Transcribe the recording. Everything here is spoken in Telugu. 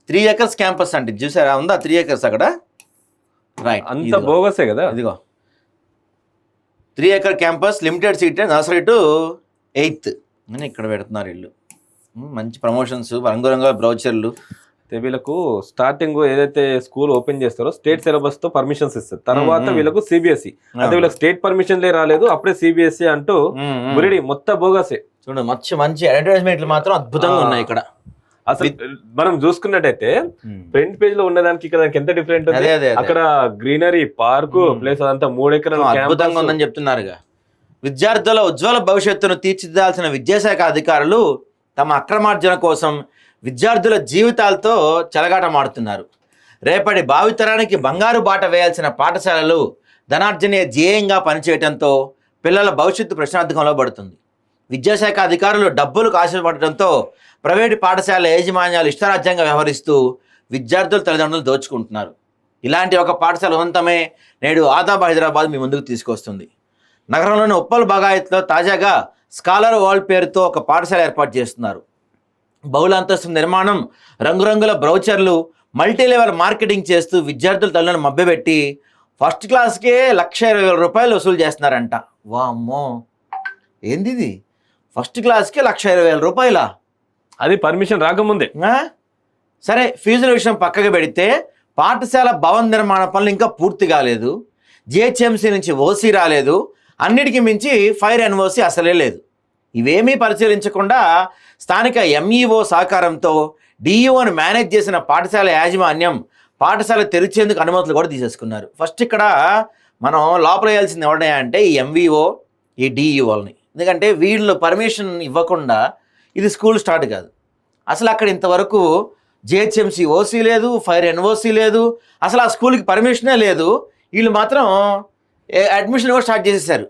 3 acres క్యాంపస్ అంటే చూసారా, ఉందా 3 acres అక్కడ? రైట్, అంత బోగసే కదా. ఇదిగో 3 acre campus, limited seat, nursery to 8th అని ఇక్కడ పెడుతున్నారు ఇల్లు. మంచి ప్రమోషన్స్, రంగురంగుల బ్రౌచర్లు. వీళ్ళకు స్టార్టింగ్ ఏదైతే స్కూల్ ఓపెన్ చేస్తారో స్టేట్ సిలబస్ తో పర్మిషన్స్ ఇస్తారు, తర్వాత వీళ్ళకు సిబిఎస్ఈ. అంటే వీళ్ళకి స్టేట్ పర్మిషన్లే రాలేదు, అప్పుడే సిబిఎస్ఈ అంటూ బురిడి మొత్తం బోగసే. చూడండి, మంచి అడ్వర్టైజ్మెంట్లు మాత్రం అద్భుతంగా ఉన్నాయి ఇక్కడ. అసలు మనం చూసుకున్నట్టయితే ఫ్రంట్ పేజ్ లో ఉన్నదానికి ఇక్కడ ఎంత డిఫరెంట్ ఉంది. అక్కడ గ్రీనరీ, పార్క్, ప్లేస్ అదంతా 3 ఎకరాలు అద్భుతంగా ఉందని చెప్తున్నారుగా. విద్యార్థుల ఉజ్వల భవిష్యత్తును తీర్చిదిద్దాల్సిన విద్యాశాఖ అధికారులు తమ అక్రమార్జన కోసం విద్యార్థుల జీవితాలతో చెలగాటమాడుతున్నారు. రేపటి భావితరానికి బంగారు బాట వేయాల్సిన పాఠశాలలు ధనార్జనే ధ్యేయంగా పనిచేయడంతో పిల్లల భవిష్యత్తు ప్రశ్నార్థకంలో పడుతుంది. విద్యాశాఖ అధికారులు డబ్బులకు ఆశపడటంతో ప్రైవేటు పాఠశాల యాజమాన్యాలు ఇష్టరాజ్యంగా వ్యవహరిస్తూ విద్యార్థుల తల్లిదండ్రులు దోచుకుంటున్నారు. ఇలాంటి ఒక పాఠశాల ఉదంతమే నేడు ఆదాబ్ హైదరాబాద్ మీ ముందుకు తీసుకొస్తుంది. నగరంలోని ఉప్పల్ బగాయత్లో తాజాగా స్కాలర్ వరల్డ్ పేరుతో ఒక పాఠశాల ఏర్పాటు చేస్తున్నారు. బహుళ అంతస్తు నిర్మాణం, రంగురంగుల బ్రౌచర్లు, మల్టీ లెవెల్ మార్కెటింగ్ చేస్తూ విద్యార్థుల తల్లిని మభ్యపెట్టి ఫస్ట్ క్లాస్కే ₹1,20,000 వసూలు చేస్తున్నారంట. వామ్మో, ఏంది ఇది? ఫస్ట్ క్లాస్కే ₹1,20,000? అది పర్మిషన్ రాకముందే. సరే, ఫీజుల విషయం పక్కకు పెడితే పాఠశాల భవన నిర్మాణ పనులు ఇంకా పూర్తి కాలేదు. జిహెచ్ఎంసీ నుంచి ఓసీ రాలేదు. అన్నిటికీ మించి ఫైర్ ఎన్ఓసీ అసలే లేదు. ఇవేమీ పరిశీలించకుండా స్థానిక ఎంఈఓ సహకారంతో డిఈఓను మేనేజ్ చేసిన పాఠశాల యాజమాన్యం పాఠశాల తెరిచేందుకు అనుమతులు కూడా తీసేసుకున్నారు. ఫస్ట్ ఇక్కడ మనం లోపల వేయాల్సింది ఎవడయా అంటే ఈ ఎంఈఓ, ఈ డిఈఓల్ని. ఎందుకంటే వీళ్ళు పర్మిషన్ ఇవ్వకుండా ఇది స్కూల్ స్టార్ట్ కాదు. అసలు అక్కడ ఇంతవరకు జిహెచ్ఎంసీ ఓసీ లేదు, ఫైర్ ఎన్ఓసీ లేదు, అసలు ఆ స్కూల్కి పర్మిషనే లేదు. వీళ్ళు మాత్రం అడ్మిషన్ కూడా స్టార్ట్ చేసేసారు.